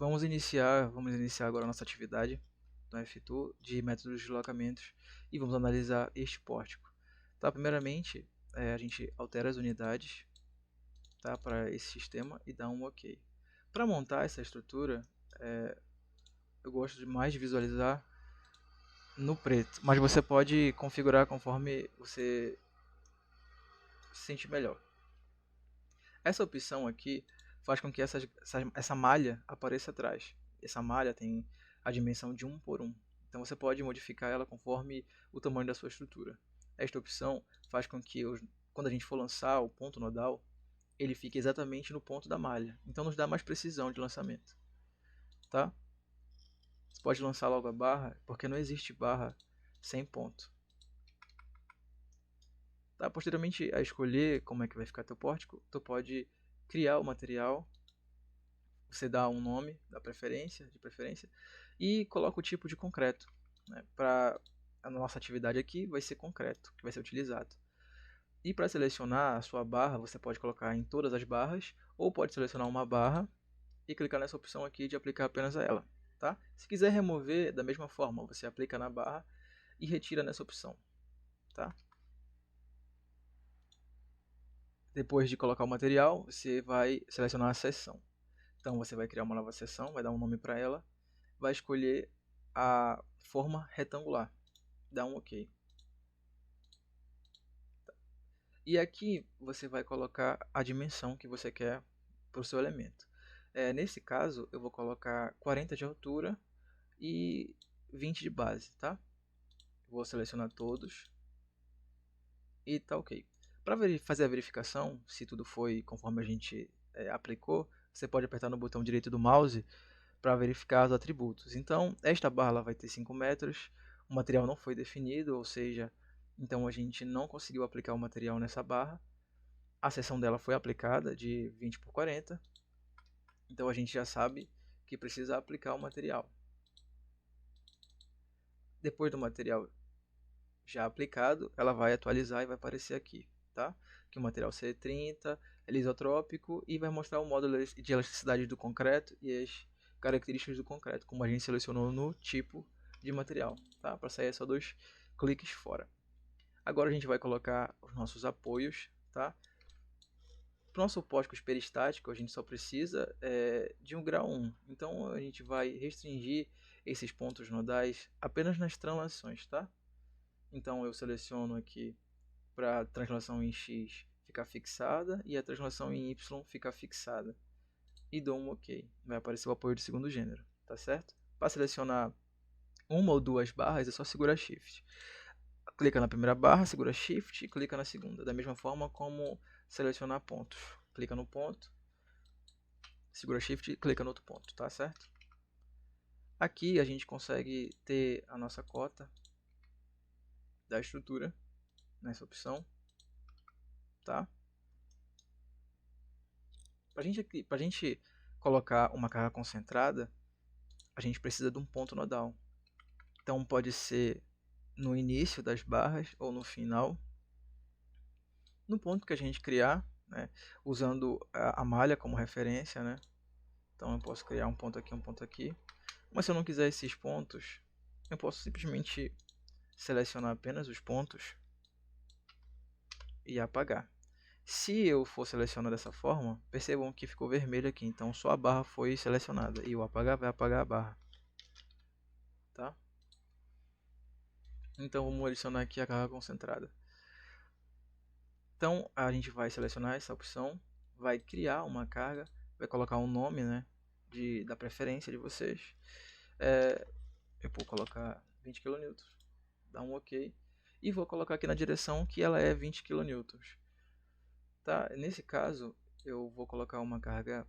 Vamos iniciar agora a nossa atividade no F2 de métodos de deslocamentos e vamos analisar este pórtico. Tá? Primeiramente, a gente altera as unidades, tá, para esse sistema e dá um OK. Para montar essa estrutura, eu gosto mais de visualizar no preto, mas você pode configurar conforme você se sentir melhor. Essa opção aqui faz com que essa malha apareça atrás. Essa malha tem a dimensão de 1 por 1. Então você pode modificar ela conforme o tamanho da sua estrutura. Esta opção faz com que, quando a gente for lançar o ponto nodal, ele fique exatamente no ponto da malha. Então nos dá mais precisão de lançamento. Tá? Você pode lançar logo a barra, porque não existe barra sem ponto. Tá? Posteriormente a escolher como é que vai ficar teu pórtico, tu pode criar o material. Você dá um nome de preferência, e coloca o tipo de concreto. Né? Para a nossa atividade aqui vai ser concreto, que vai ser utilizado. E para selecionar a sua barra, você pode colocar em todas as barras, ou pode selecionar uma barra e clicar nessa opção aqui de aplicar apenas a ela. Tá? Se quiser remover, da mesma forma, você aplica na barra e retira nessa opção. Tá? Depois de colocar o material, você vai selecionar a seção. Então você vai criar uma nova seção, vai dar um nome para ela, vai escolher a forma retangular, dá um OK. E aqui você vai colocar a dimensão que você quer para o seu elemento. Nesse caso eu vou colocar 40 de altura e 20 de base, tá? Vou selecionar todos e tá OK. Para fazer a verificação, se tudo foi conforme a gente aplicou, você pode apertar no botão direito do mouse para verificar os atributos. Então, esta barra ela vai ter 5 metros, o material não foi definido, ou seja, então a gente não conseguiu aplicar o material nessa barra. A seção dela foi aplicada de 20 por 40, então a gente já sabe que precisa aplicar o material. Depois do material já aplicado, ela vai atualizar e vai aparecer aqui, tá? Que o material C30 é lisotrópico e vai mostrar o módulo de elasticidade do concreto e as características do concreto, como a gente selecionou no tipo de material, tá? Para sair é só 2 cliques fora. Agora a gente vai colocar os nossos apoios, tá? Para o nosso pórtico peristático, a gente só precisa de um grau 1. Então a gente vai restringir esses pontos nodais apenas nas translações, tá? Então eu seleciono aqui para a translação em X ficar fixada e a translação em Y ficar fixada. E dou um OK. Vai aparecer o apoio de segundo gênero, tá certo? Para selecionar uma ou duas barras é só segurar Shift. Clica na primeira barra, segura Shift e clica na segunda. Da mesma forma como selecionar pontos. Clica no ponto, segura Shift e clica no outro ponto, tá certo? Aqui a gente consegue ter a nossa cota da estrutura nessa opção, tá? Pra gente colocar uma carga concentrada, a gente precisa de um ponto nodal. Então pode ser no início das barras ou no final, no ponto que a gente criar, né, usando a malha como referência, né? Então eu posso criar um ponto aqui. Mas se eu não quiser esses pontos, eu posso simplesmente selecionar apenas os pontos e apagar. Se eu for selecionar dessa forma, percebam que ficou vermelho aqui, então só a barra foi selecionada e o apagar vai apagar a barra, tá? Então vamos adicionar aqui a carga concentrada. Então a gente vai selecionar essa opção, vai criar uma carga, vai colocar um nome, né, da preferência de vocês. Eu vou colocar 20 kN, dá um OK. E vou colocar aqui na direção que ela é 20 kN. Tá? Nesse caso, eu vou colocar uma carga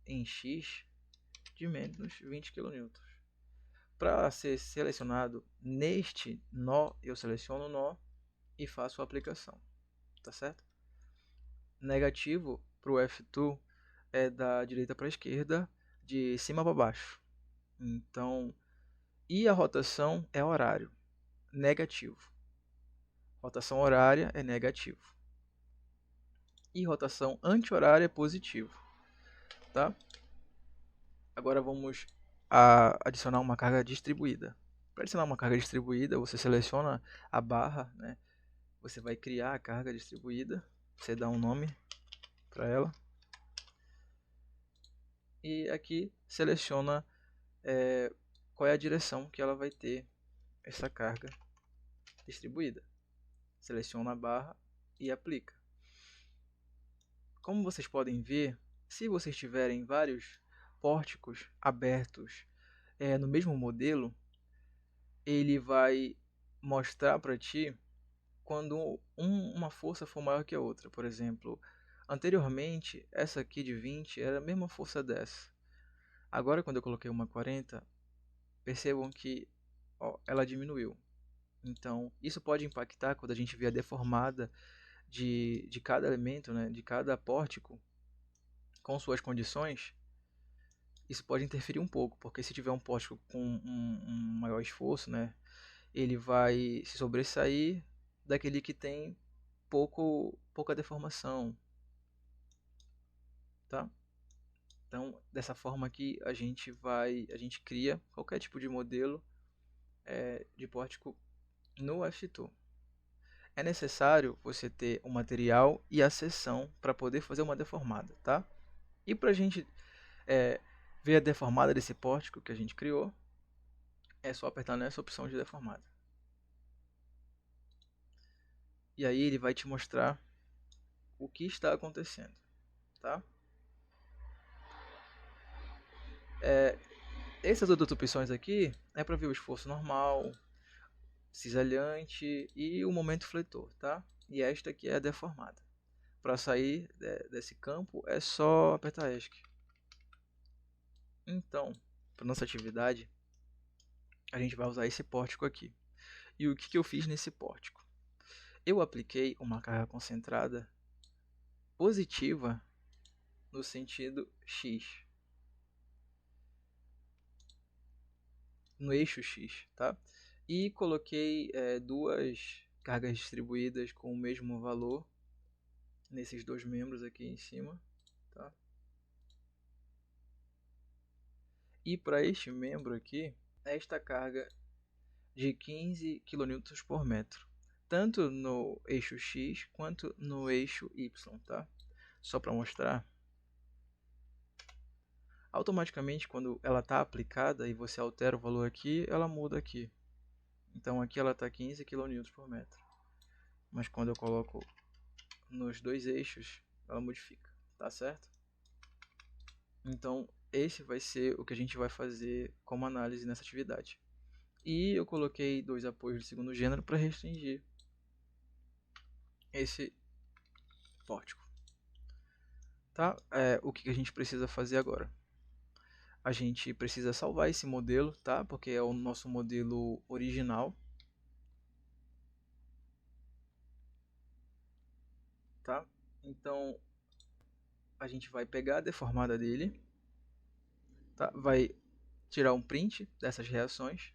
em X de menos 20 kN. Para ser selecionado neste nó, eu seleciono o nó e faço a aplicação. Tá certo? Negativo para o F2 é da direita para a esquerda, de cima para baixo. Então, e a rotação é horário, negativo. Rotação horária é negativo. E rotação anti-horária é positivo. Tá? Agora vamos adicionar uma carga distribuída. Para adicionar uma carga distribuída, você seleciona a barra, né? Você vai criar a carga distribuída, você dá um nome para ela. E aqui seleciona qual é a direção que ela vai ter essa carga distribuída. Seleciona a barra e aplica. Como vocês podem ver, se vocês tiverem vários pórticos abertos no mesmo modelo, ele vai mostrar para ti quando uma força for maior que a outra. Por exemplo, anteriormente essa aqui de 20 era a mesma força dessa. Agora quando eu coloquei uma 40, percebam que ela diminuiu. Então isso pode impactar quando a gente vê a deformada de cada elemento, né, de cada pórtico com suas condições. Isso pode interferir um pouco, porque se tiver um pórtico com um maior esforço, né, ele vai se sobressair daquele que tem pouca deformação, tá? Então, dessa forma aqui, a gente cria qualquer tipo de modelo de pórtico no FTOol. É necessário você ter o material e a seção para poder fazer uma deformada, tá? E para a gente ver a deformada desse pórtico que a gente criou, é só apertar nessa opção de deformada. E aí ele vai te mostrar o que está acontecendo, tá? Essas outras opções aqui é para ver o esforço normal, cisalhante e o momento fletor, tá? E esta aqui é a deformada. Para sair desse campo é só apertar ESC. Então, para nossa atividade, a gente vai usar esse pórtico aqui. E o que eu fiz nesse pórtico? Eu apliquei uma carga concentrada positiva no sentido X, no eixo X, tá? E coloquei duas cargas distribuídas com o mesmo valor nesses dois membros aqui em cima, tá? E para este membro aqui, esta carga de 15 kN por metro, tanto no eixo X quanto no eixo Y, tá? Só para mostrar. Automaticamente, quando ela está aplicada e você altera o valor aqui, ela muda aqui. Então aqui ela está 15 kN por metro. Mas quando eu coloco nos dois eixos, ela modifica, tá certo? Então esse vai ser o que a gente vai fazer como análise nessa atividade. E eu coloquei dois apoios de segundo gênero para restringir esse pórtico. Tá? O que a gente precisa fazer agora? A gente precisa salvar esse modelo, tá? Porque é o nosso modelo original. Tá? Então a gente vai pegar a deformada dele, tá? Vai tirar um print dessas reações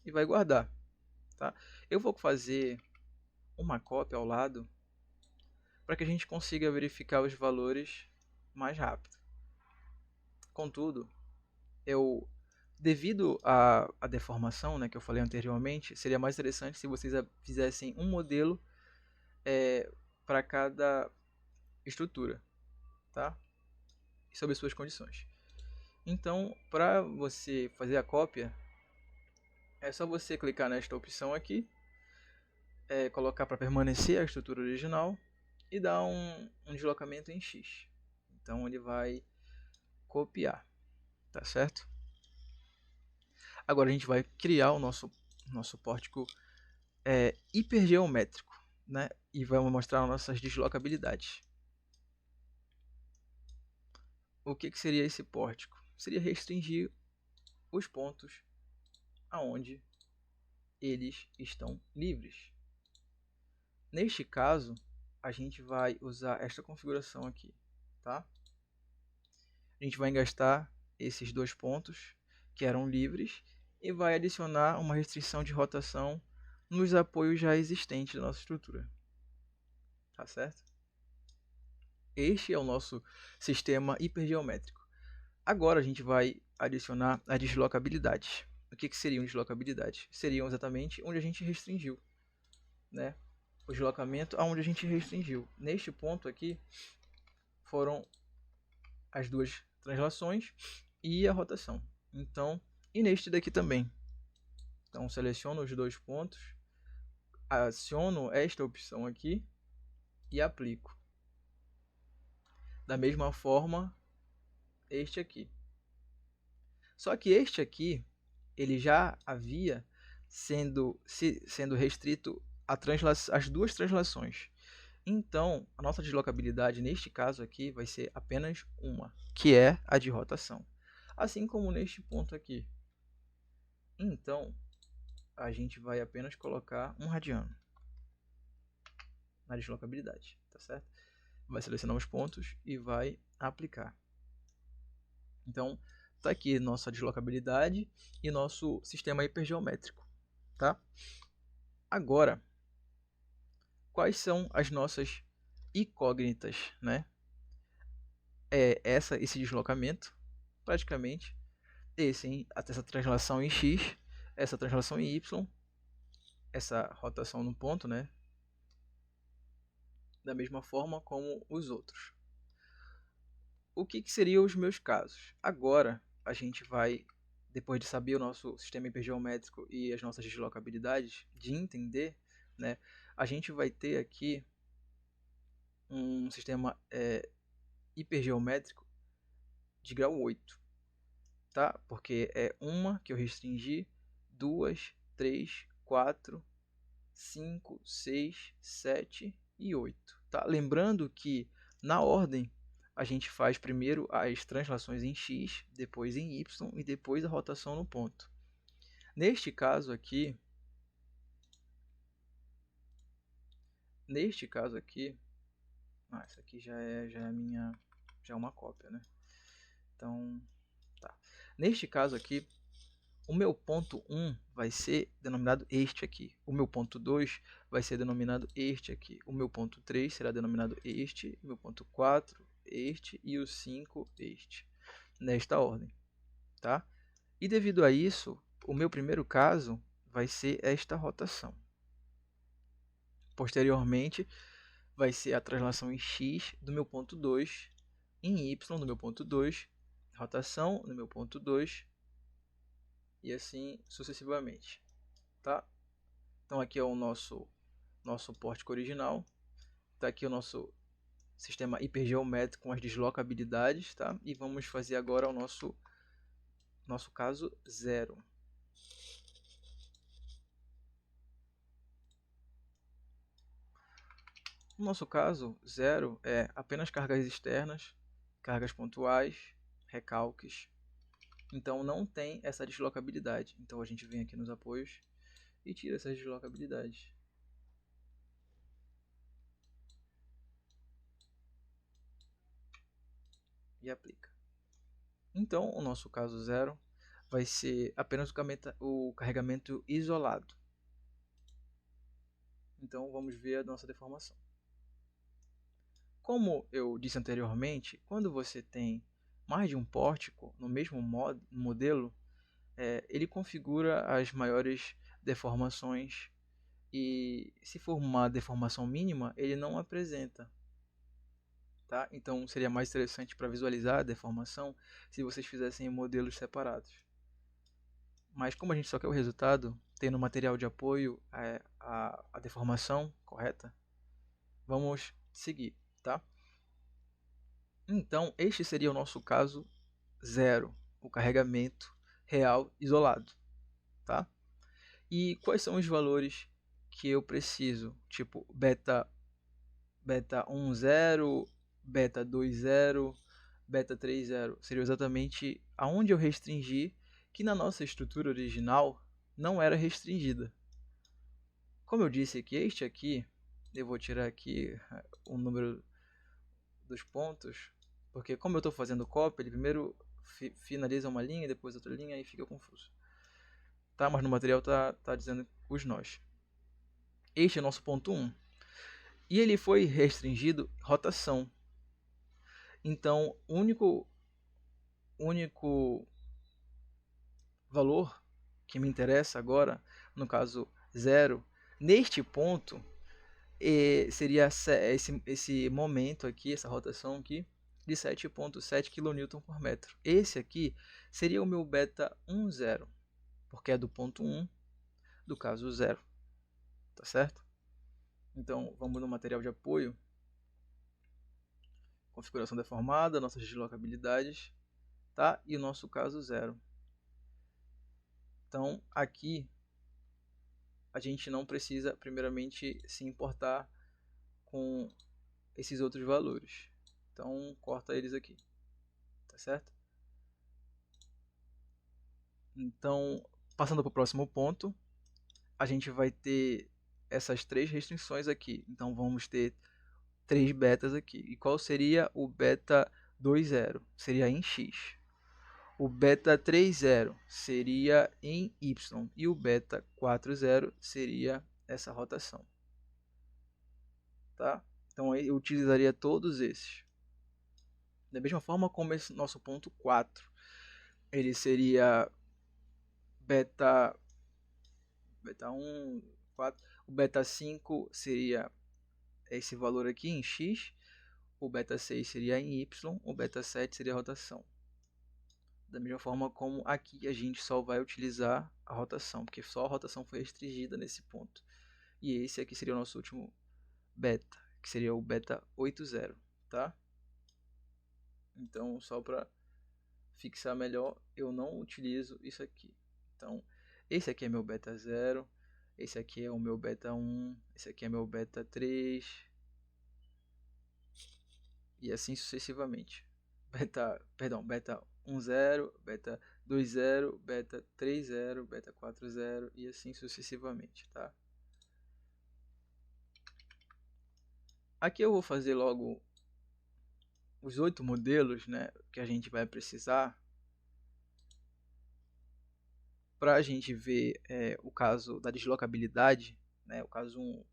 e vai guardar. Tá? Eu vou fazer uma cópia ao lado para que a gente consiga verificar os valores mais rápido. Contudo, devido à deformação, né, que eu falei anteriormente, seria mais interessante se vocês fizessem um modelo para cada estrutura, tá? Sob suas condições. Então, para você fazer a cópia, é só você clicar nesta opção aqui, colocar para permanecer a estrutura original e dar um deslocamento em X. Então ele vai copiar, tá certo? Agora a gente vai criar o nosso pórtico hipergeométrico, né? E vamos mostrar nossas deslocabilidades. O que seria esse pórtico? Seria restringir os pontos aonde eles estão livres. Neste caso, a gente vai usar esta configuração aqui, tá? A gente vai engastar esses dois pontos que eram livres e vai adicionar uma restrição de rotação nos apoios já existentes da nossa estrutura. Tá certo? Este é o nosso sistema hipergeométrico. Agora a gente vai adicionar as deslocabilidades. O que seriam deslocabilidades? Seriam exatamente onde a gente restringiu, né? O deslocamento aonde a gente restringiu. Neste ponto aqui foram as duas translações e a rotação. Então, e neste daqui também. Então, seleciono os dois pontos, aciono esta opção aqui e aplico. Da mesma forma, este aqui. Só que este aqui, ele já havia sendo restrito às duas translações. Então, a nossa deslocabilidade neste caso aqui vai ser apenas uma, que é a de rotação. Assim como neste ponto aqui. Então, a gente vai apenas colocar 1 radiano na deslocabilidade, tá certo? Vai selecionar os pontos e vai aplicar. Então, tá aqui nossa deslocabilidade e nosso sistema hipergeométrico, tá? Agora, quais são as nossas incógnitas, né? Esse deslocamento, praticamente, essa translação em x, essa translação em y, essa rotação no ponto, né? Da mesma forma como os outros. O que seriam os meus casos? Agora, a gente vai, depois de saber o nosso sistema hipergeométrico e as nossas deslocabilidades, de entender, né? A gente vai ter aqui um sistema hipergeométrico de grau 8, tá? Porque é uma que eu restringi, 2, 3, 4, 5, 6, 7 e 8, tá? Lembrando que na ordem a gente faz primeiro as translações em x, depois em y e depois a rotação no ponto. Neste caso aqui, essa aqui já é uma cópia, né? Então, tá. Neste caso aqui, o meu ponto 1 vai ser denominado este aqui. O meu ponto 2 vai ser denominado este aqui. O meu ponto 3 será denominado este. O meu ponto 4, este. E o 5, este. Nesta ordem, tá? E devido a isso, o meu primeiro caso vai ser esta rotação. Posteriormente, vai ser a translação em x do meu ponto 2, em y do meu ponto 2, rotação no meu ponto 2, e assim sucessivamente, tá? Então aqui é o nosso pórtico original, tá aqui o nosso sistema hipergeométrico com as deslocabilidades, tá? E vamos fazer agora o nosso caso 0. No nosso caso 0 é apenas cargas externas, cargas pontuais, recalques. Então não tem essa deslocabilidade. Então a gente vem aqui nos apoios e tira essas deslocabilidades. E aplica. Então o nosso caso 0 vai ser apenas o carregamento isolado. Então vamos ver a nossa deformação. Como eu disse anteriormente, quando você tem mais de um pórtico no mesmo modelo, ele configura as maiores deformações e se for uma deformação mínima, ele não apresenta. Tá? Então seria mais interessante para visualizar a deformação se vocês fizessem modelos separados. Mas como a gente só quer o resultado, tendo material de apoio a deformação correta, vamos seguir, tá? Então, este seria o nosso caso 0, o carregamento real isolado, tá? E quais são os valores que eu preciso? Tipo, beta 1, 0, beta 2, 0, beta 3, 0. Seria exatamente aonde eu restringi, que na nossa estrutura original não era restringida. Como eu disse aqui, este aqui, eu vou tirar aqui o número dos pontos, porque como eu estou fazendo cópia, ele primeiro finaliza uma linha, depois outra linha e fica confuso. Tá? Mas no material tá dizendo os nós. Este é o nosso ponto 1. E ele foi restringido rotação. Então, único valor que me interessa agora, no caso 0, neste ponto, seria esse momento aqui, essa rotação aqui, de 7,7 kN por metro. Esse aqui seria o meu beta 10, porque é do ponto 1, do caso 0, tá certo? Então, vamos no material de apoio, configuração deformada, nossas deslocabilidades, tá? E o nosso caso 0. Então, aqui, a gente não precisa, primeiramente, se importar com esses outros valores. Então, corta eles aqui, tá certo? Então, passando para o próximo ponto, a gente vai ter essas três restrições aqui. Então, vamos ter 3 betas aqui. E qual seria o beta 2,0? Seria em x. O beta 3,0 seria em y. E o beta 4,0 seria essa rotação. Tá? Então, eu utilizaria todos esses. Da mesma forma como esse nosso ponto 4. Ele seria beta 1, 4. O beta 5 seria esse valor aqui em x. O beta 6 seria em y. O beta 7 seria a rotação. Da mesma forma como aqui a gente só vai utilizar a rotação, porque só a rotação foi restringida nesse ponto. E esse aqui seria o nosso último beta, que seria o beta 8,0, tá? Então, só para fixar melhor, eu não utilizo isso aqui. Então, esse aqui é meu beta 0, esse aqui é o meu beta 1, esse aqui é meu beta 3, e assim sucessivamente. Beta 1,0, beta 2,0, beta 3,0, beta 4,0 e assim sucessivamente, tá? Aqui eu vou fazer logo os 8 modelos, né, que a gente vai precisar para a gente ver o caso da deslocabilidade, né, o caso 1,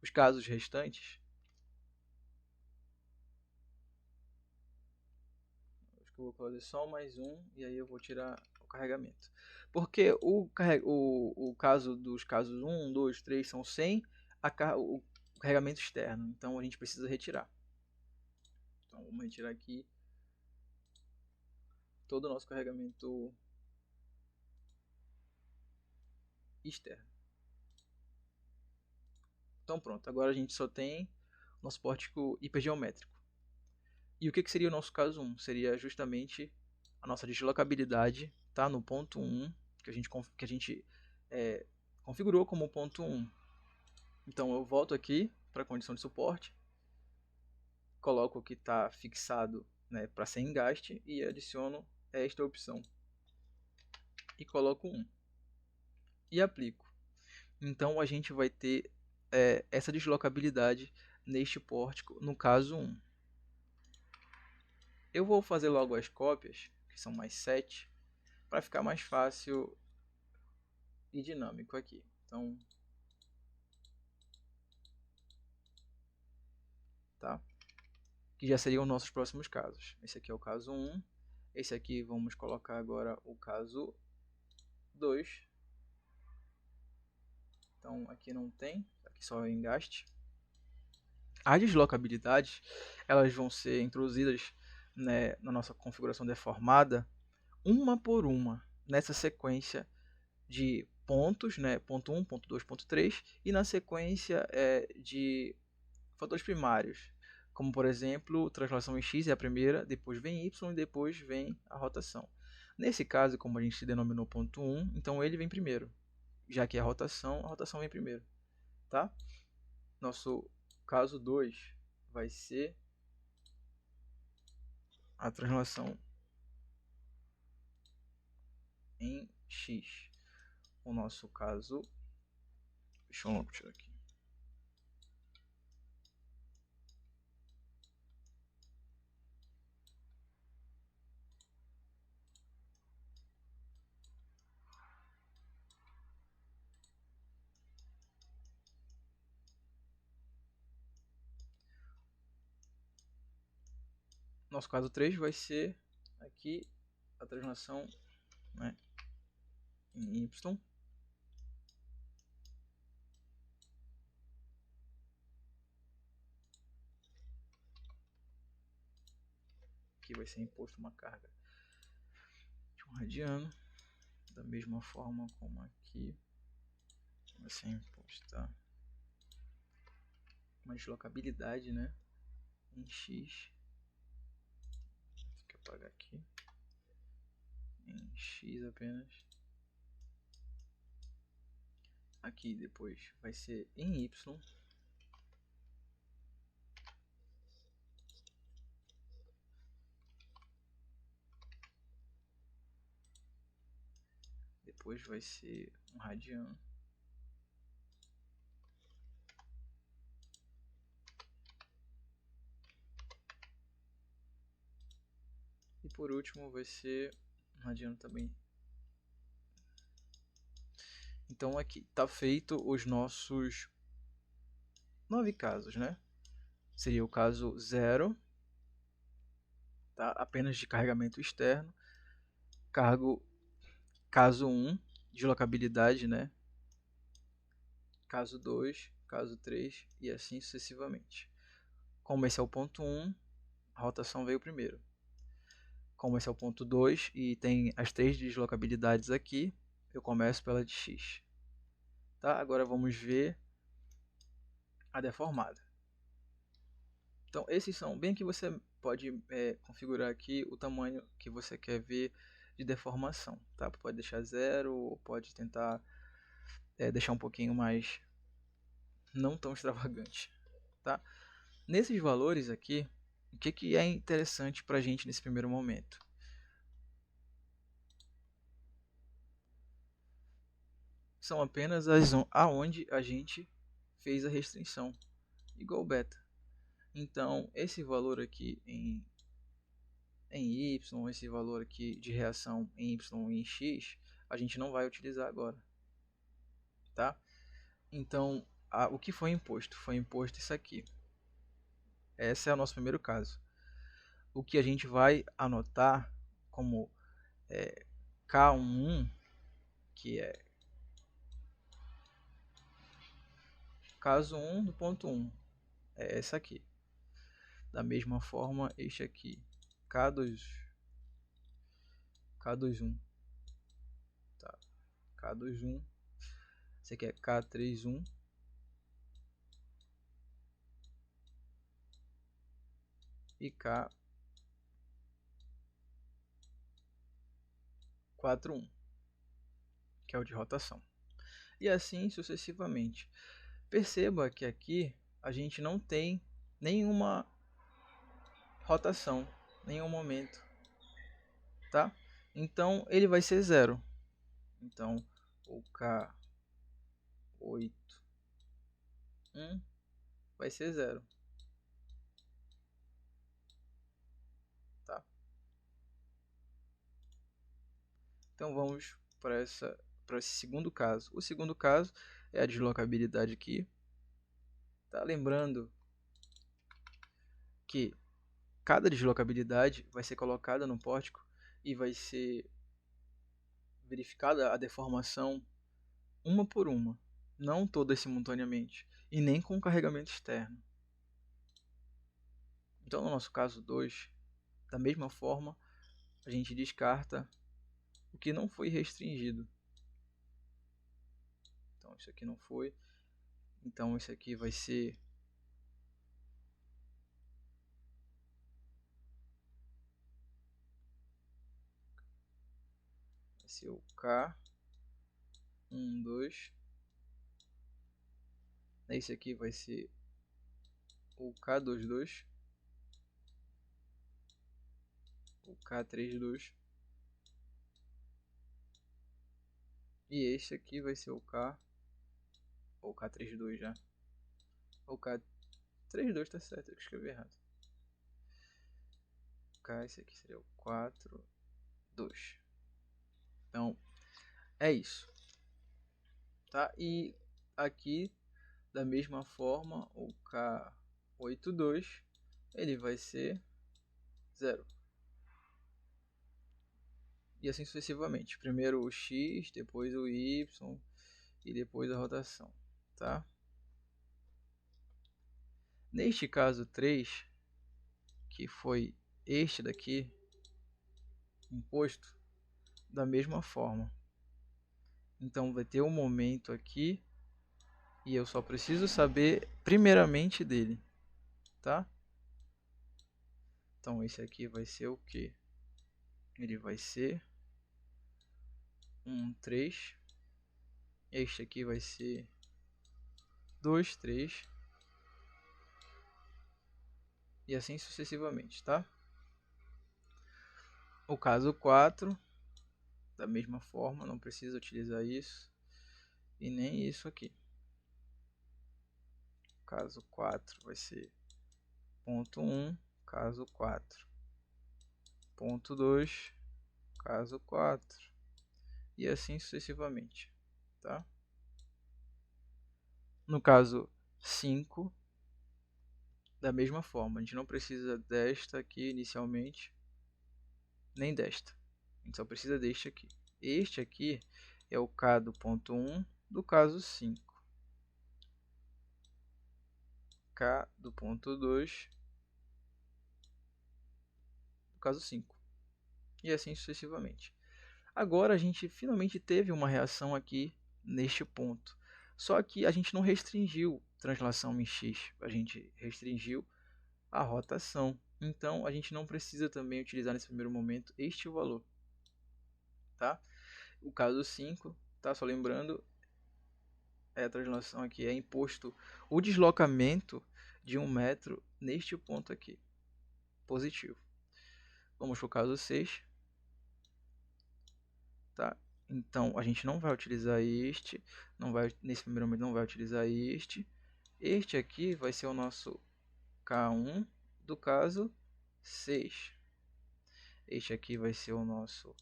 os casos restantes. Acho que eu vou fazer só mais um e aí eu vou tirar o carregamento. Porque o caso dos casos 1, 2, 3 são sem o carregamento externo, então a gente precisa retirar. Então vamos retirar aqui todo o nosso carregamento externo. Então pronto, agora a gente só tem nosso pórtico hipergeométrico. E o que seria o nosso caso 1? Seria justamente a nossa deslocabilidade, tá? No ponto 1, que a gente configurou como ponto 1. Então eu volto aqui para a condição de suporte, coloco o que está fixado, né, para ser engaste e adiciono esta opção. E coloco 1. E aplico. Então a gente vai ter essa deslocabilidade neste pórtico, no caso 1. Eu vou fazer logo as cópias, que são mais 7, para ficar mais fácil e dinâmico aqui. Então, tá? Que já seriam os nossos próximos casos. Esse aqui é o caso 1. Esse aqui vamos colocar agora o caso 2. Então, aqui não tem, aqui só é engaste. As deslocabilidades, elas vão ser introduzidas, né, na nossa configuração deformada, uma por uma, nessa sequência de pontos, né, ponto 1, ponto 2, ponto 3, e na sequência de fatores primários, como por exemplo, translação em x é a primeira, depois vem y e depois vem a rotação. Nesse caso, como a gente denominou ponto 1, então ele vem primeiro, já que a rotação vem primeiro, tá? Nosso caso 2 vai ser a translação em x. O nosso caso, deixa eu tirar aqui. Nosso caso 3 vai ser aqui a translação, né, em Y. Aqui vai ser imposto uma carga de 1 radiano, da mesma forma como aqui vai ser imposta uma deslocabilidade, né, em X. Deixa eu apagar aqui. Em X apenas. Aqui depois vai ser em Y. Depois vai ser um radiano. E por último vai ser um radiano também. Então aqui está feito os nossos 9 casos, né? Seria o caso 0, tá? Apenas de carregamento externo. Caso 1, deslocabilidade, né? Caso 2, caso 3 e assim sucessivamente. Como esse é o ponto 1, a rotação veio primeiro. Como esse é o ponto 2 e tem as 3 deslocabilidades aqui, eu começo pela de X. Tá? Agora vamos ver a deformada. Então, esses são bem que você pode configurar aqui o tamanho que você quer ver de deformação. Tá? Pode deixar 0 ou pode tentar deixar um pouquinho mais não tão extravagante. Tá? Nesses valores aqui, o que é interessante para a gente nesse primeiro momento? São apenas aonde a gente fez a restrição, igual beta. Então, esse valor aqui em Y, esse valor aqui de reação em Y e em X, a gente não vai utilizar agora. Tá? Então, o que foi imposto? Foi imposto isso aqui. Esse é o nosso primeiro caso. O que a gente vai anotar como K11, que é caso 1 do ponto 1, é essa aqui. Da mesma forma, este aqui, K21, tá? K21, esse aqui é K31 e K41, que é o de rotação. E assim sucessivamente. Perceba que aqui a gente não tem nenhuma rotação, nenhum momento, tá? Então ele vai ser zero. Então o K81 vai ser zero, tá? Então vamos para esse segundo caso. O segundo caso é a deslocabilidade aqui, tá? Lembrando que cada deslocabilidade vai ser colocada no pórtico e vai ser verificada a deformação uma por uma, não todas simultaneamente, e nem com carregamento externo. Então, no nosso caso 2, da mesma forma, a gente descarta o que não foi restringido. Então, isso aqui não foi. Então, isso aqui vai ser o K12. Esse aqui vai ser o K22. O K32. E este aqui vai ser o ou K32 já. O K32 tá certo, eu escrevi errado. Esse aqui seria o 42. Então, é isso. Tá? E aqui, da mesma forma, o K82, ele vai ser 0. e assim sucessivamente. Primeiro o x, depois o y e depois a rotação, tá? Neste caso 3, que foi este daqui, imposto, da mesma forma. Então vai ter um momento aqui e eu só preciso saber primeiramente dele, tá? Então esse aqui vai ser o que? Ele vai ser 3. Este aqui vai ser 3. E assim sucessivamente, tá? O caso 4, da mesma forma, não precisa utilizar isso e nem isso aqui. Caso 4 vai ser ponto 1, caso 4. Ponto 2, caso 4. E assim sucessivamente, tá? No caso 5, da mesma forma, a gente não precisa desta aqui inicialmente, nem desta. A gente só precisa deste aqui. Este aqui é o K do ponto 1 do caso 5. K do ponto 2 do caso 5. E assim sucessivamente. Agora a gente finalmente teve uma reação aqui neste ponto. Só que a gente não restringiu translação em x, a gente restringiu a rotação. Então a gente não precisa também utilizar nesse primeiro momento este valor. Tá? O caso 5, tá? Só lembrando, a translação aqui é imposto o deslocamento de 1 metro neste ponto aqui, positivo. Vamos para o caso 6. Tá? Então a gente não vai utilizar este, nesse primeiro momento não vai utilizar este. Este aqui vai ser o nosso K1 do caso 6. Este aqui vai ser o nosso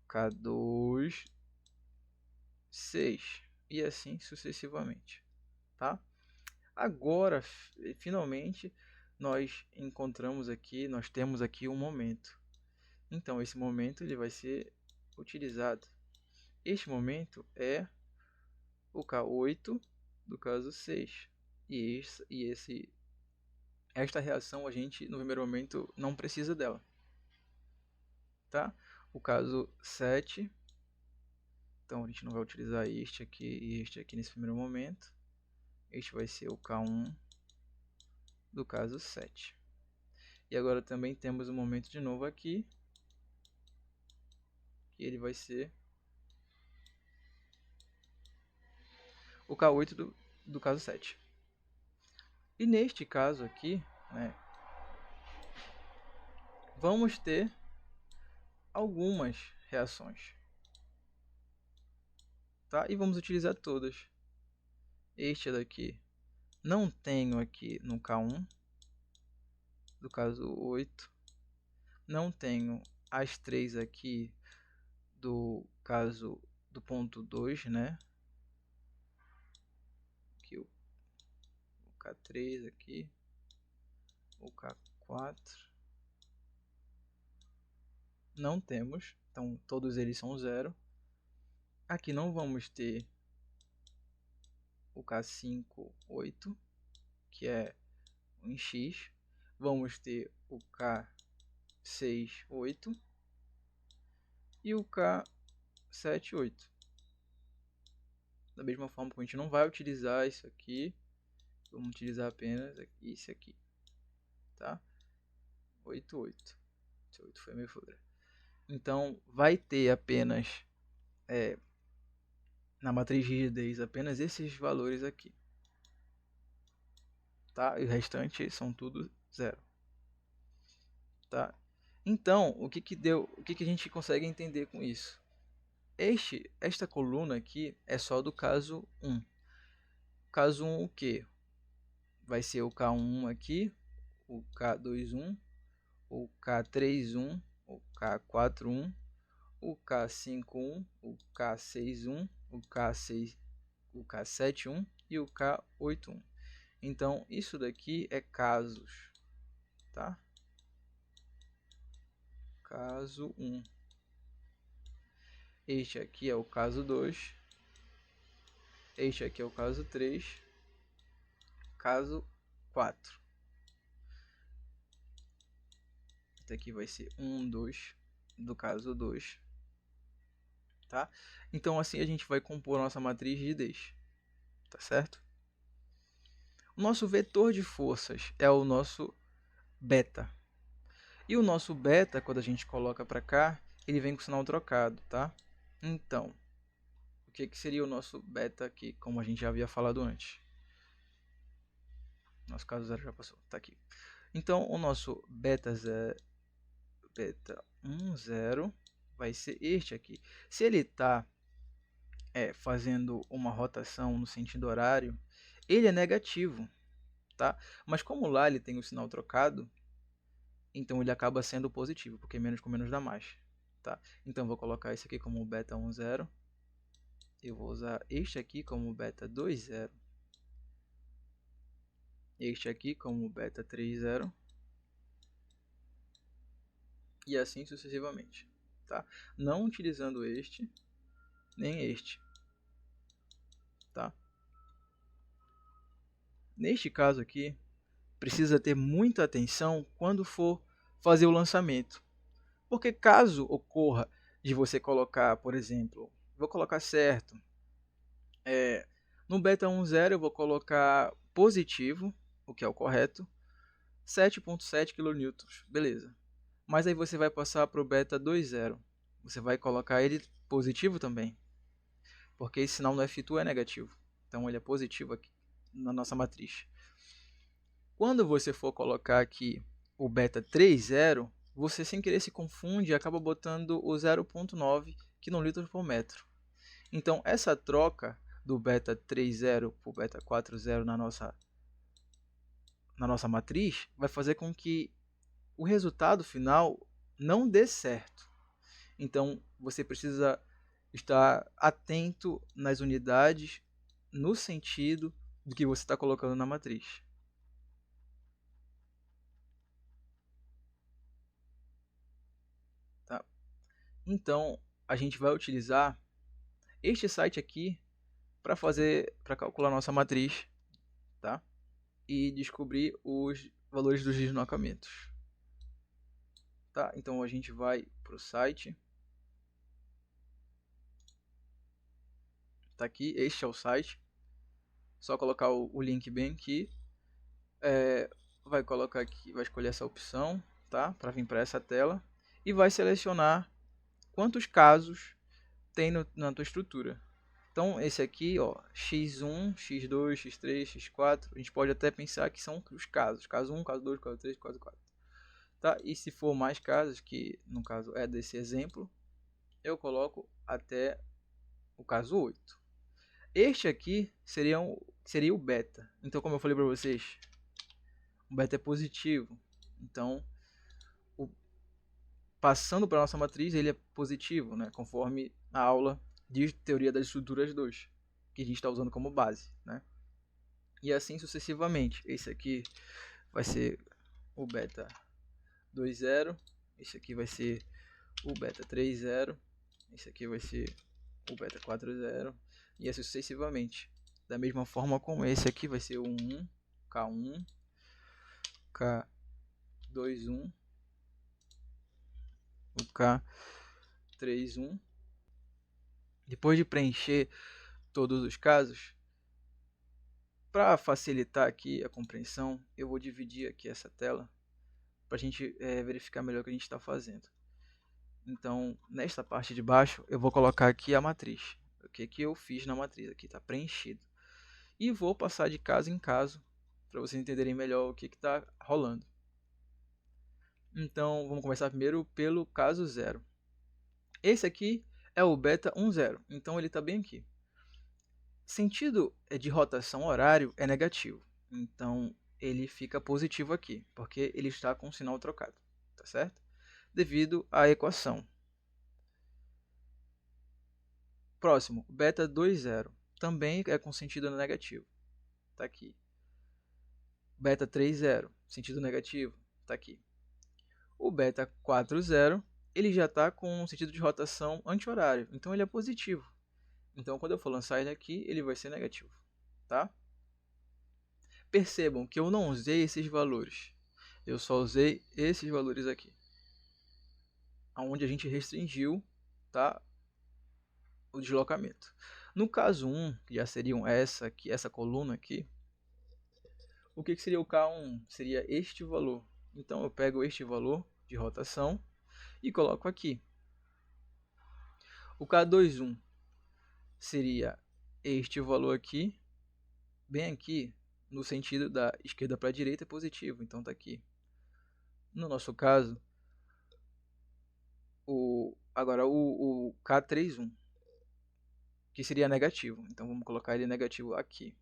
K2, 6 e assim sucessivamente, tá? Agora, finalmente, nós encontramos aqui, nós temos aqui um momento. Então esse momento ele vai ser utilizado. Este momento é o K8 do caso 6. Esta reação a gente no primeiro momento não precisa dela. Tá? O caso 7, então a gente não vai utilizar este aqui e este aqui nesse primeiro momento. Este vai ser o K1 do caso 7. E agora também temos um momento de novo aqui, que ele vai ser o K8 do caso 7. E neste caso aqui, né, vamos ter algumas reações. Tá? E vamos utilizar todas. Este daqui não tenho aqui no K1 do caso 8. Não tenho as 3 aqui do caso do ponto 2, né? Aqui o K3 aqui, o K4. Não temos, então todos eles são 0. Aqui não vamos ter o K5, 8, que é em X. Vamos ter o K6, 8 e o K7, 8. Da mesma forma que a gente não vai utilizar isso aqui, vamos utilizar apenas isso aqui, tá? 8, 8. Esse 8 foi meio fora. Então, vai ter apenas, na matriz de rigidez, apenas esses valores aqui. Tá? E o restante são tudo 0. Tá? Então, o que a gente consegue entender com isso? Esta coluna aqui é só do caso 1. Caso 1 o que? Vai ser o K1 aqui, o K21, o K31, o K41, o K51, o K61, o K71 e o K81. Então, isso daqui é casos, tá? Caso 1. Este aqui é o caso 2. Este aqui é o caso 3. Caso 4. Este aqui vai ser 1, 2 do caso 2. Tá? Então assim a gente vai compor a nossa matriz de Deix. Tá certo? O nosso vetor de forças é o nosso beta. E o nosso beta, quando a gente coloca para cá, ele vem com sinal trocado, tá? Então, o que seria o nosso beta aqui, como a gente já havia falado antes? Nosso caso 0 já passou, tá aqui. Então, o nosso beta 1, 0 vai ser este aqui. Se ele está fazendo uma rotação no sentido horário, ele é negativo, tá? Mas como lá ele tem o sinal trocado, então ele acaba sendo positivo, porque menos com menos dá mais. Tá? Então vou colocar esse aqui como beta 1, 0. Eu vou usar este aqui como beta 2, 0. Este aqui como beta 3, 0. E assim sucessivamente. Tá? Não utilizando este, nem este. Tá? Neste caso aqui, precisa ter muita atenção quando for fazer o lançamento. Porque caso ocorra de você colocar, por exemplo, vou colocar certo, no beta 1.0 eu vou colocar positivo, o que é o correto, 7.7 kN, beleza. Mas aí você vai passar para o beta 2.0, você vai colocar ele positivo também, porque esse sinal no F2 é negativo, então ele é positivo aqui na nossa matriz. Quando você for colocar aqui o beta 3.0, você sem querer se confunde e acaba botando o 0.9 kN por metro. Então essa troca do beta 3.0 para o beta 4.0 na nossa matriz vai fazer com que o resultado final não dê certo. Então você precisa estar atento nas unidades no sentido do que você está colocando na matriz. Tá? Então a gente vai utilizar este site aqui para calcular nossa matriz, tá? E descobrir os valores dos deslocamentos. Tá? Então a gente vai para o site. Tá aqui, este é o site. Só colocar o link bem aqui. Vai colocar aqui, vai escolher essa opção, tá? Para vir para essa tela e vai selecionar quantos casos tem na tua estrutura. Então esse aqui, ó, x1, x2, x3, x4, a gente pode até pensar que são os casos, caso 1, caso 2, caso 3, caso 4. Tá? E se for mais casos, que no caso é desse exemplo, eu coloco até o caso 8. Este aqui seria o beta. Então, como eu falei para vocês, o beta é positivo. Então, passando para a nossa matriz, ele é positivo, né? Conforme a aula de teoria das estruturas 2, que a gente está usando como base, né? E assim sucessivamente. Esse aqui vai ser o beta 2.0. Esse aqui vai ser o beta 3.0. Esse aqui vai ser o beta 4.0. E assim sucessivamente. Da mesma forma como esse aqui vai ser o 1, K1, K21, o K31. Depois de preencher todos os casos, para facilitar aqui a compreensão, eu vou dividir aqui essa tela para a gente verificar melhor o que a gente está fazendo. Então, nesta parte de baixo, eu vou colocar aqui a matriz. O que eu fiz na matriz aqui, está preenchido. E vou passar de caso em caso, para vocês entenderem melhor o que está rolando. Então, vamos começar primeiro pelo caso 0. Esse aqui é o beta 1.0, então ele está bem aqui. Sentido de rotação horário é negativo, então ele fica positivo aqui, porque ele está com o sinal trocado, tá certo? Devido à equação. Próximo, beta 2.0, também é com sentido negativo, tá aqui. Beta 3.0, sentido negativo, tá aqui. O beta 4.0 ele já está com um sentido de rotação anti-horário, então ele é positivo. Então quando eu for lançar ele aqui, ele vai ser negativo, tá? Percebam que eu não usei esses valores, eu só usei esses valores aqui, onde a gente restringiu, tá, o deslocamento. No caso 1, que já seriam essa coluna aqui, o que seria o K1? Seria este valor. Então eu pego este valor de rotação e coloco aqui. O K21 seria este valor aqui, bem aqui, no sentido da esquerda para a direita é positivo, então está aqui. No nosso caso, agora o K31, que seria negativo, então vamos colocar ele negativo aqui.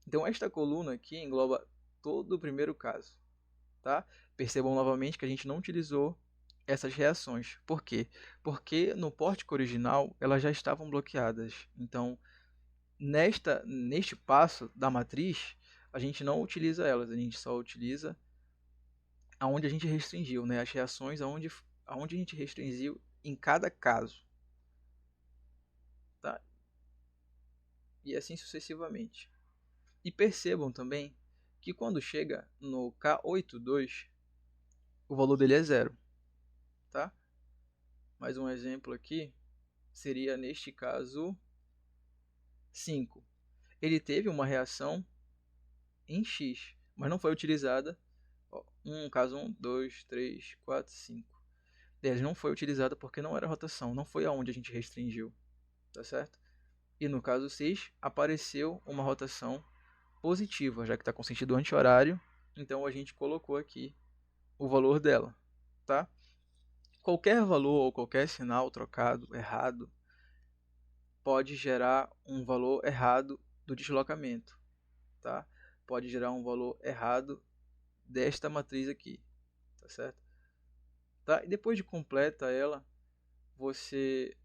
Então esta coluna aqui engloba todo o primeiro caso, tá? Percebam novamente que a gente não utilizou essas reações. Por quê? Porque no pórtico original elas já estavam bloqueadas. Então, neste passo da matriz, a gente não utiliza elas, a gente só utiliza aonde a gente restringiu, né? As reações aonde a gente restringiu em cada caso. Tá? E assim sucessivamente. E percebam também que quando chega no K82, o valor dele é zero. Tá? Mais um exemplo aqui seria, neste caso, 5. Ele teve uma reação em X, mas não foi utilizada. Caso 1, 2, 3, 4, 5. 10 não foi utilizada porque não era rotação, não foi aonde a gente restringiu, tá certo? E no caso 6, apareceu uma rotação positiva, já que está com sentido anti-horário, então a gente colocou aqui o valor dela, tá? Qualquer valor ou qualquer sinal trocado errado pode gerar um valor errado do deslocamento, tá? Pode gerar um valor errado desta matriz aqui, tá certo? Tá? E depois de completa ela, você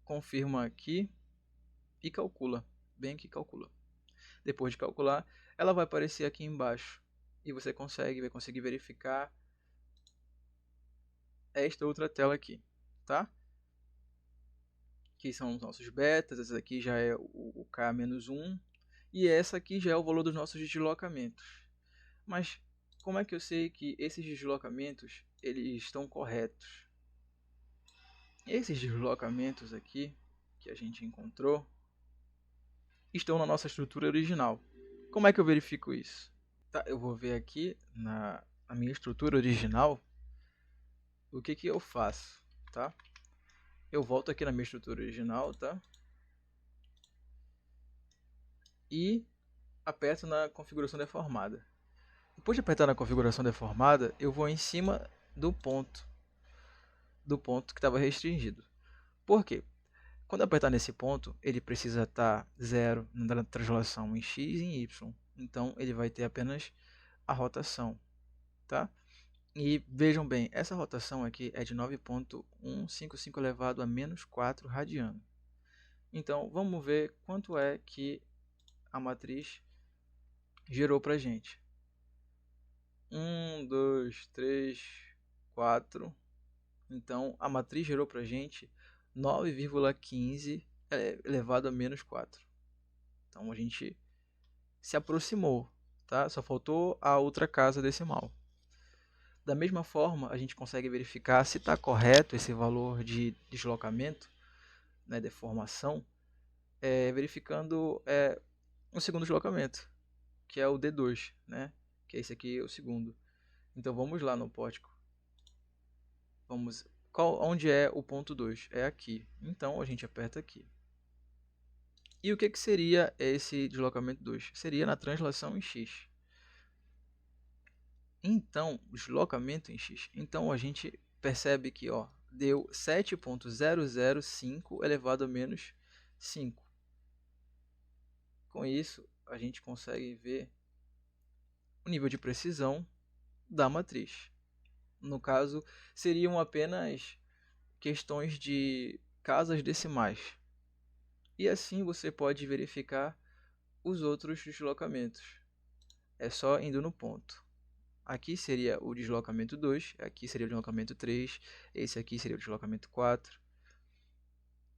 confirma aqui e calcula, bem que calcula. Depois de calcular, ela vai aparecer aqui embaixo e você vai conseguir verificar esta outra tela aqui, tá? Que são os nossos betas, essa aqui já é o K-1 e essa aqui já é o valor dos nossos deslocamentos. Mas como é que eu sei que esses deslocamentos eles estão corretos? Esses deslocamentos aqui que a gente encontrou estão na nossa estrutura original. Como é que eu verifico isso? Tá, eu vou ver aqui na minha estrutura original o que eu faço, tá? Eu volto aqui na minha estrutura original, tá? E aperto na configuração deformada. Depois de apertar na configuração deformada, eu vou em cima do ponto que estava restringido. Por quê? Quando eu apertar nesse ponto, ele precisa estar zero na translação em x e em y. Então, ele vai ter apenas a rotação, tá? E vejam bem, essa rotação aqui é de 9.155 elevado a menos 4 radiano. Então, vamos ver quanto é que a matriz gerou para a gente. 1, 2, 3, 4. Então, a matriz gerou para a gente 9,15 elevado a menos 4. Então, a gente se aproximou, tá? Só faltou a outra casa decimal. Da mesma forma, a gente consegue verificar se está correto esse valor de deslocamento, né, deformação, verificando o segundo deslocamento, que é o D2, né? Que é esse aqui, o segundo. Então vamos lá no pórtico. Onde é o ponto 2? É aqui. Então a gente aperta aqui. E o que seria esse deslocamento 2? Seria na translação em x. Então, deslocamento em x. Então a gente percebe que deu 7.005 elevado a menos 5. Com isso, a gente consegue ver o nível de precisão da matriz. No caso, seriam apenas questões de casas decimais. E assim você pode verificar os outros deslocamentos. É só indo no ponto. aqui seria o deslocamento 2, aqui seria o deslocamento 3, esse aqui seria o deslocamento 4,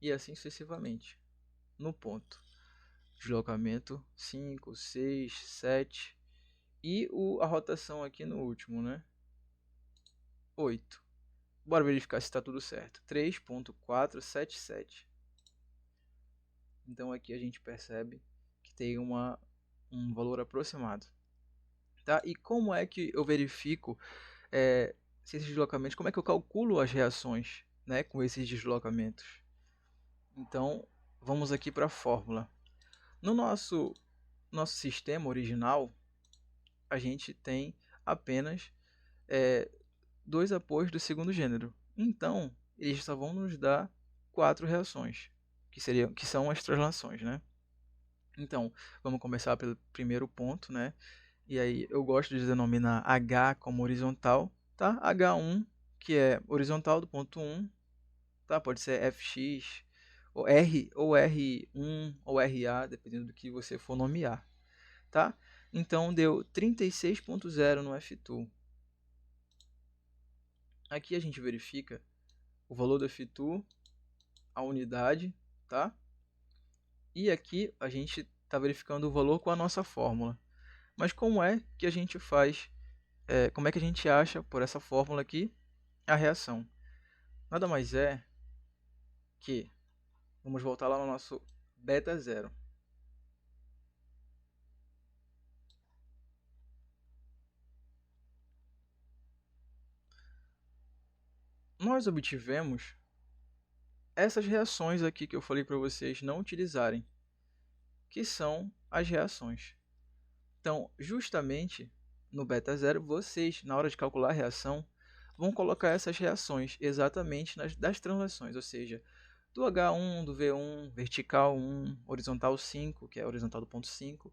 e assim sucessivamente. No ponto, deslocamento 5, 6, 7, e a rotação aqui no último, né? 8. Bora verificar se está tudo certo. 3.477. Então aqui a gente percebe que tem um valor aproximado. Tá? E como é que eu verifico se esses deslocamentos, como é que eu calculo as reações, né, com esses deslocamentos? Então vamos aqui para a fórmula. No nosso sistema original, a gente tem apenas dois apoios do segundo gênero. Então, eles só vão nos dar 4 reações, que são as translações, né? Então, vamos começar pelo primeiro ponto, né? E aí eu gosto de denominar H como horizontal, tá? H1, que é horizontal do ponto 1, tá? Pode ser Fx, ou R1 ou RA, dependendo do que você for nomear, tá? Então deu 36.0 no F2. Aqui a gente verifica o valor do F2, a unidade, tá? E aqui a gente está verificando o valor com a nossa fórmula. Mas como é que a gente faz, como é que a gente acha, por essa fórmula aqui, a reação? Nada mais é que, vamos voltar lá no nosso beta zero. Nós obtivemos essas reações aqui que eu falei para vocês não utilizarem, que são as reações. Então, justamente no beta zero, vocês, na hora de calcular a reação, vão colocar essas reações exatamente das translações, ou seja, do H1, do V1, vertical 1, horizontal 5, que é a horizontal do ponto 5,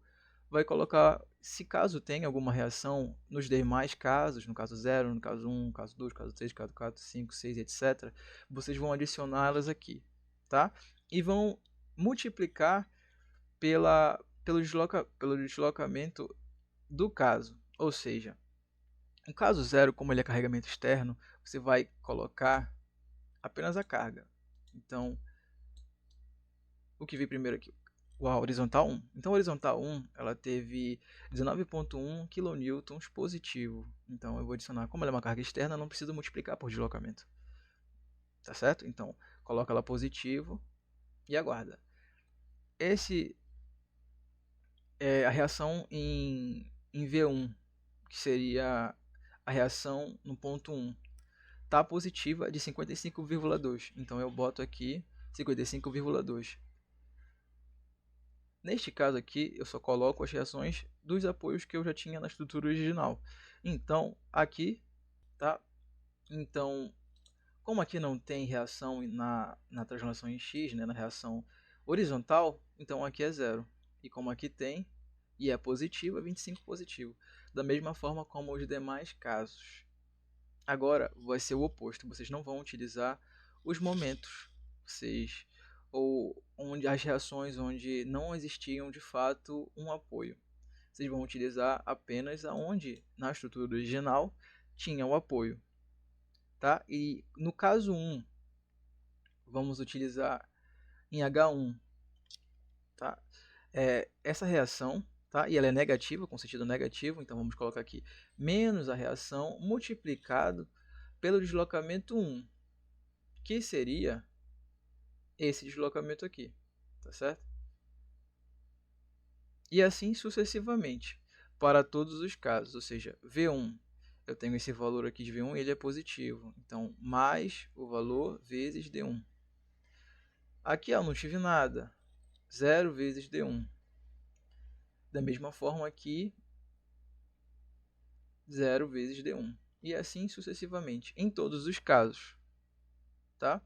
vai colocar, se caso tenha alguma reação nos demais casos, no caso 0, no caso 1, no caso 2, no caso 3, no caso 4, 5, 6, etc., vocês vão adicioná-las aqui, tá? E vão multiplicar pelo deslocamento do caso, ou seja, no caso 0, como ele é carregamento externo, você vai colocar apenas a carga. Então, o que veio primeiro aqui? O horizontal 1. Então, a horizontal 1 ela teve 19,1 kN positivo. Então, eu vou adicionar, como ela é uma carga externa, não preciso multiplicar por deslocamento. Tá certo? Então, coloca ela positivo e aguarda. Esse é a reação em V1, que seria a reação no ponto 1. Tá positiva de 55,2. Então, eu boto aqui 55,2. Neste caso aqui, eu só coloco as reações dos apoios que eu já tinha na estrutura original. Então, aqui, tá? Então, como aqui não tem reação na translação em X, né, na reação horizontal, então aqui é 0. E como aqui tem, e é positivo, é 25 positivo. Da mesma forma como os demais casos. Agora, vai ser o oposto. Vocês não vão utilizar os momentos. Ou as reações onde não existiam de fato um apoio. Vocês vão utilizar apenas aonde na estrutura original tinha o apoio, tá? E no caso 1, vamos utilizar em H1, tá? Essa reação, tá? E ela é negativa, com sentido negativo, então vamos colocar aqui menos a reação multiplicado pelo deslocamento 1, que seria esse deslocamento aqui, tá certo? E assim sucessivamente, para todos os casos, ou seja, V1, eu tenho esse valor aqui de V1 e ele é positivo, então mais o valor vezes D1. Aqui eu não tive nada, 0 vezes D1. Da mesma forma aqui, 0 vezes D1. E assim sucessivamente, em todos os casos, tá?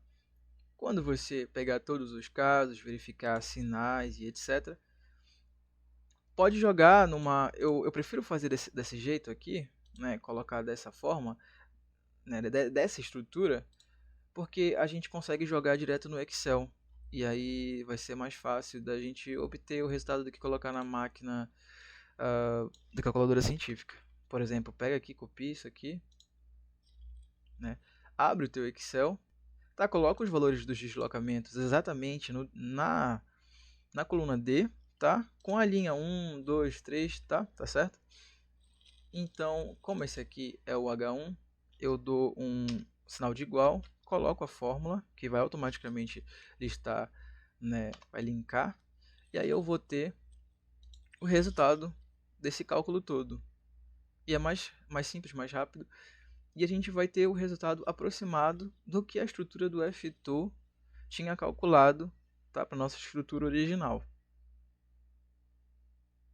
Quando você pegar todos os casos, verificar sinais e etc., pode jogar numa... Eu prefiro fazer desse jeito aqui, né? Colocar dessa forma, né? Dessa estrutura, porque a gente consegue jogar direto no Excel. E aí vai ser mais fácil da gente obter o resultado do que colocar na máquina da calculadora científica. por exemplo, pega aqui, copia isso aqui, né? Abre o teu Excel, tá? Coloca os valores dos deslocamentos exatamente na coluna D, tá? Com a linha 1, 2, 3, tá? Tá certo? Então, como esse aqui é o H1, eu dou um sinal de igual, coloco a fórmula, que vai automaticamente listar, né? Vai linkar, e aí eu vou ter o resultado desse cálculo todo. E é mais simples, mais rápido. E a gente vai ter o resultado aproximado do que a estrutura do F2 tinha calculado, tá, para nossa estrutura original.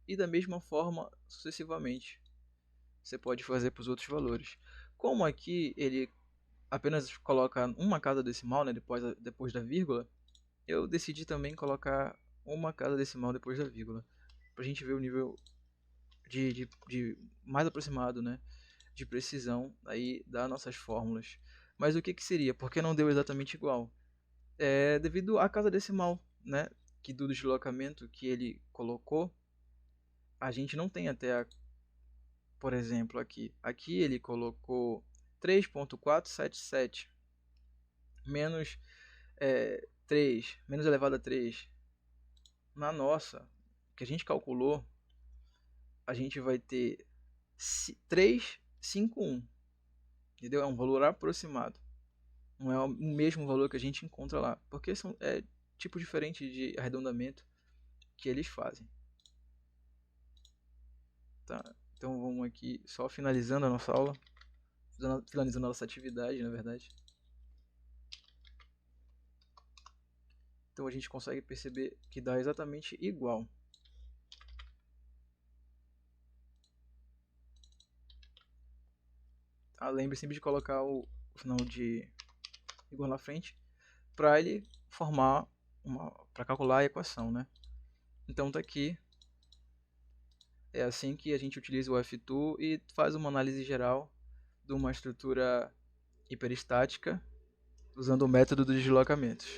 E da mesma forma, sucessivamente, você pode fazer para os outros valores. Como aqui ele apenas coloca uma casa decimal, né, depois da vírgula, eu decidi também colocar uma casa decimal depois da vírgula, para a gente ver o nível de mais aproximado, né, de precisão aí das nossas fórmulas. Mas o que seria? Porque não deu exatamente igual? É devido à casa decimal, né, que do deslocamento que ele colocou, a gente não tem até por exemplo, aqui ele colocou 3.477 menos 3, menos elevado a 3. Na nossa, que a gente calculou, a gente vai ter 351. Entendeu? É um valor aproximado. Não é o mesmo valor que a gente encontra lá. Porque é tipo diferente de arredondamento que eles fazem. Tá? Então vamos aqui só finalizando a nossa aula. Finalizando a nossa atividade, na verdade. Então a gente consegue perceber que dá exatamente igual. Lembre sempre de colocar o final de igual na frente para ele formar para calcular a equação, né? Então tá aqui. É assim que a gente utiliza o F2 e faz uma análise geral de uma estrutura hiperestática usando o método dos deslocamentos.